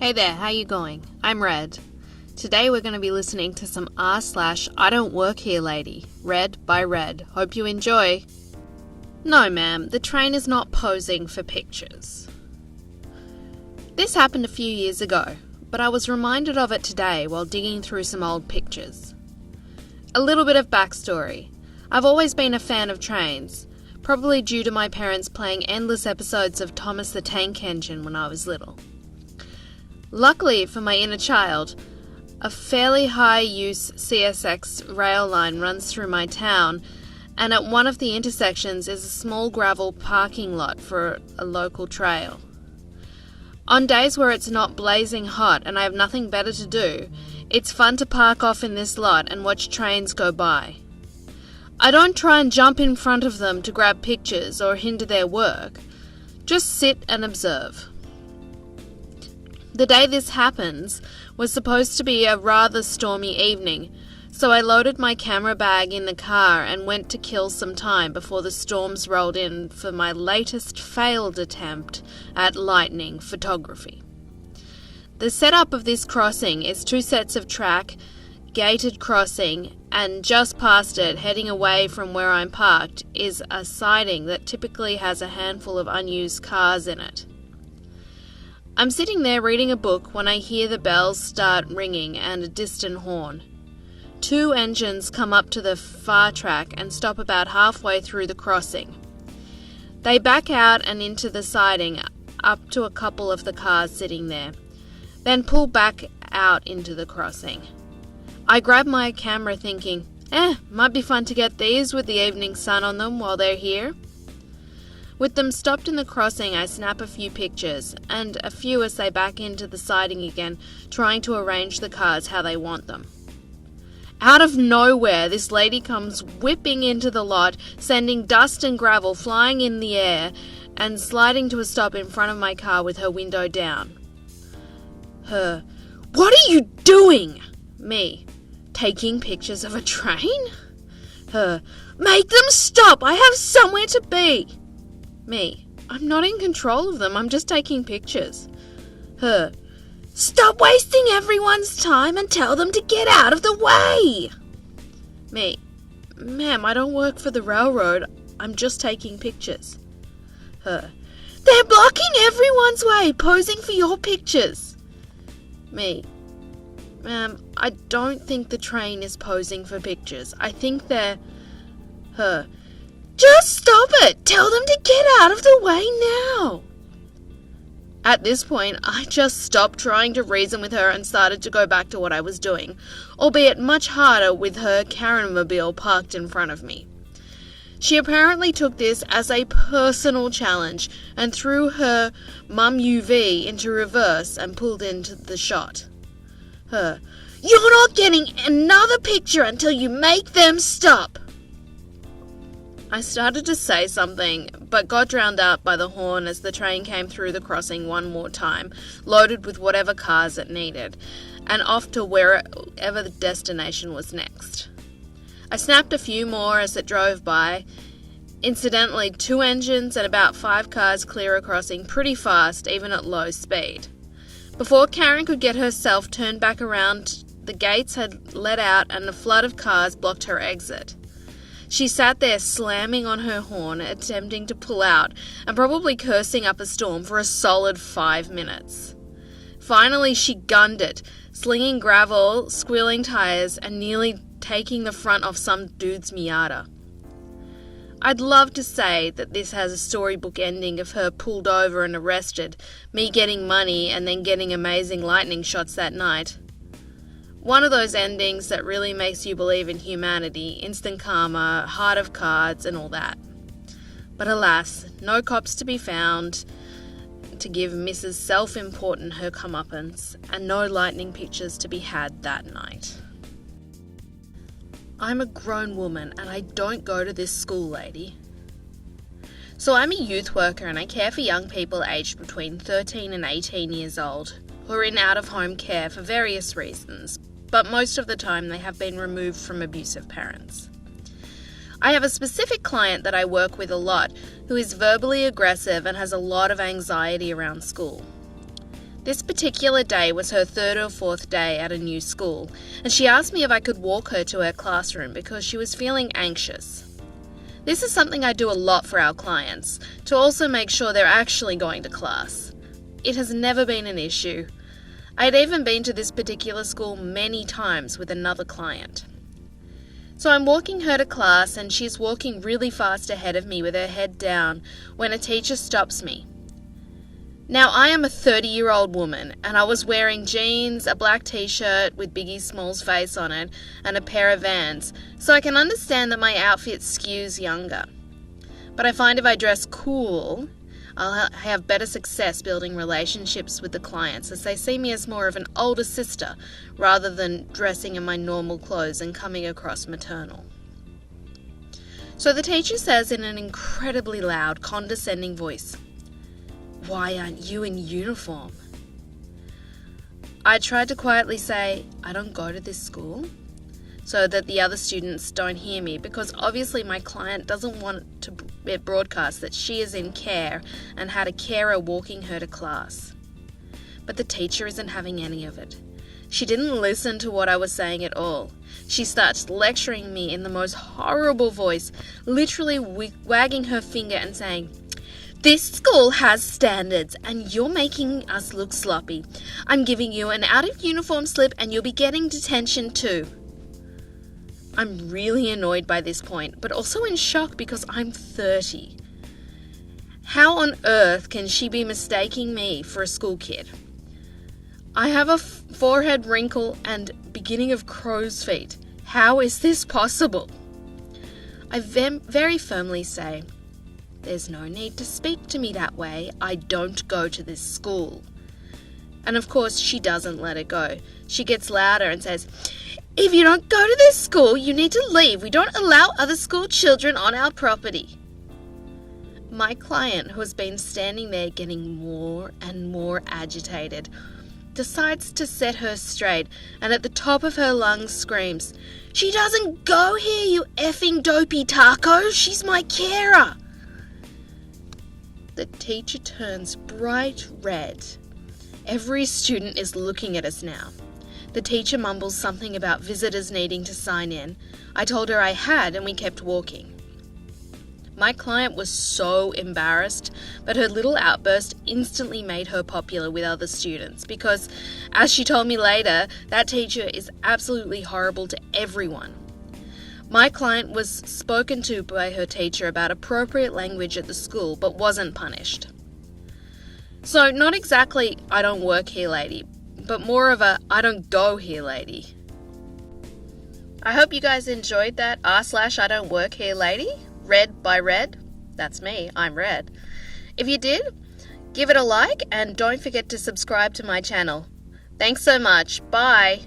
Hey there, how you going? I'm Red. Today we're going to be listening to some r/IDontWorkHereLady, read by Red. Hope you enjoy. No ma'am, the train is not posing for pictures. This happened a few years ago, but I was reminded of it today while digging through some old pictures. A little bit of backstory. I've always been a fan of trains, probably due to my parents playing endless episodes of Thomas the Tank Engine when I was little. Luckily for my inner child, a fairly high-use CSX rail line runs through my town, and at one of the intersections is a small gravel parking lot for a local trail. On days where it's not blazing hot and I have nothing better to do, it's fun to park off in this lot and watch trains go by. I don't try and jump in front of them to grab pictures or hinder their work, just sit and observe. The day this happens was supposed to be a rather stormy evening, so I loaded my camera bag in the car and went to kill some time before the storms rolled in for my latest failed attempt at lightning photography. The setup of this crossing is 2 sets of track, gated crossing, and just past it, heading away from where I'm parked, is a siding that typically has a handful of unused cars in it. I'm sitting there reading a book when I hear the bells start ringing and a distant horn. 2 engines come up to the far track and stop about halfway through the crossing. They back out and into the siding up to a couple of the cars sitting there, then pull back out into the crossing. I grab my camera thinking, might be fun to get these with the evening sun on them while they're here. With them stopped in the crossing, I snap a few pictures, and a few as they back into the siding again, trying to arrange the cars how they want them. Out of nowhere, this lady comes whipping into the lot, sending dust and gravel flying in the air, and sliding to a stop in front of my car with her window down. Her, "What are you doing?" Me, "Taking pictures of a train?" Her, "Make them stop, I have somewhere to be." Me, "I'm not in control of them, I'm just taking pictures." Her, "Stop wasting everyone's time and tell them to get out of the way." Me, "Ma'am, I don't work for the railroad, I'm just taking pictures." Her, "They're blocking everyone's way, posing for your pictures." Me, "Ma'am, I don't think the train is posing for pictures, I think they're..." Her, "Just stop it! Tell them to get out of the way now!" At this point, I just stopped trying to reason with her and started to go back to what I was doing, albeit much harder with her Karen-mobile parked in front of me. She apparently took this as a personal challenge and threw her mum UV into reverse and pulled into the shot. Her, "You're not getting another picture until you make them stop!" I started to say something, but got drowned out by the horn as the train came through the crossing one more time, loaded with whatever cars it needed, and off to wherever the destination was next. I snapped a few more as it drove by. Incidentally, 2 engines and about 5 cars clear a crossing pretty fast, even at low speed. Before Karen could get herself turned back around, the gates had let out and a flood of cars blocked her exit. She sat there slamming on her horn, attempting to pull out, and probably cursing up a storm for a solid 5 minutes. Finally, she gunned it, slinging gravel, squealing tires, and nearly taking the front off some dude's Miata. I'd love to say that this has a storybook ending of her pulled over and arrested, me getting money and then getting amazing lightning shots that night. One of those endings that really makes you believe in humanity, instant karma, heart of cards, and all that. But alas, no cops to be found to give Mrs. Self-Important her comeuppance, and no lightning pictures to be had that night. I'm a grown woman and I don't go to this school, lady. So I'm a youth worker and I care for young people aged between 13 and 18 years old, who are in out-of-home care for various reasons, but most of the time they have been removed from abusive parents. I have a specific client that I work with a lot who is verbally aggressive and has a lot of anxiety around school. This particular day was her third or fourth day at a new school, and she asked me if I could walk her to her classroom because she was feeling anxious. This is something I do a lot for our clients, to also make sure they're actually going to class. It has never been an issue. I'd even been to this particular school many times with another client. So I'm walking her to class and she's walking really fast ahead of me with her head down when a teacher stops me. Now, I am a 30-year-old woman and I was wearing jeans, a black t-shirt with Biggie Smalls' face on it, and a pair of Vans, so I can understand that my outfit skews younger. But I find if I dress cool, I'll have better success building relationships with the clients as they see me as more of an older sister rather than dressing in my normal clothes and coming across maternal. So the teacher says in an incredibly loud, condescending voice, "Why aren't you in uniform?" I tried to quietly say, "I don't go to this school," so that the other students don't hear me, because obviously my client doesn't want it broadcast that she is in care and had a carer walking her to class. But the teacher isn't having any of it. She didn't listen to what I was saying at all. She starts lecturing me in the most horrible voice, literally wagging her finger and saying, "This school has standards and you're making us look sloppy. I'm giving you an out-of-uniform slip and you'll be getting detention too." I'm really annoyed by this point, but also in shock because I'm 30. How on earth can she be mistaking me for a school kid? I have a forehead wrinkle and beginning of crow's feet. How is this possible? I very firmly say, "There's no need to speak to me that way. I don't go to this school." And of course, she doesn't let it go. She gets louder and says, "If you don't go to this school, you need to leave. We don't allow other school children on our property." My client, who has been standing there getting more and more agitated, decides to set her straight and at the top of her lungs screams, "She doesn't go here, you effing dopey taco. She's my carer." The teacher turns bright red. Every student is looking at us now. The teacher mumbles something about visitors needing to sign in. I told her I had and we kept walking. My client was so embarrassed, but her little outburst instantly made her popular with other students because, as she told me later, that teacher is absolutely horrible to everyone. My client was spoken to by her teacher about appropriate language at the school, but wasn't punished. So not exactly "I don't work here lady," but more of a "I don't go here lady." I hope you guys enjoyed that r/I don't work here lady, read by Red. That's me, I'm Red. If you did, give it a like and don't forget to subscribe to my channel. Thanks so much. Bye.